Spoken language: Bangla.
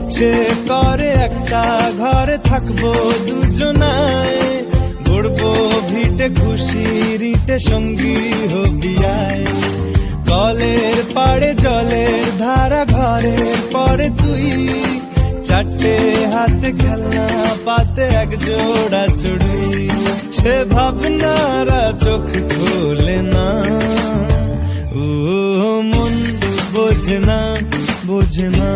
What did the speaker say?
ইচ্ছে করে একটা ঘরে থাকবো দুজনায়, গড়বো ভিটে খুশির ইটে সঙ্গী হবি আয়। কলের পাড়ে জলের ধারা ঘরের পরে তুই, চারটে হাতে খেলনা পাতে এক জোড়া চড়ুই। সে ভাবনারা চোখ খোলে না, ও মন বোঝে না বোঝে না।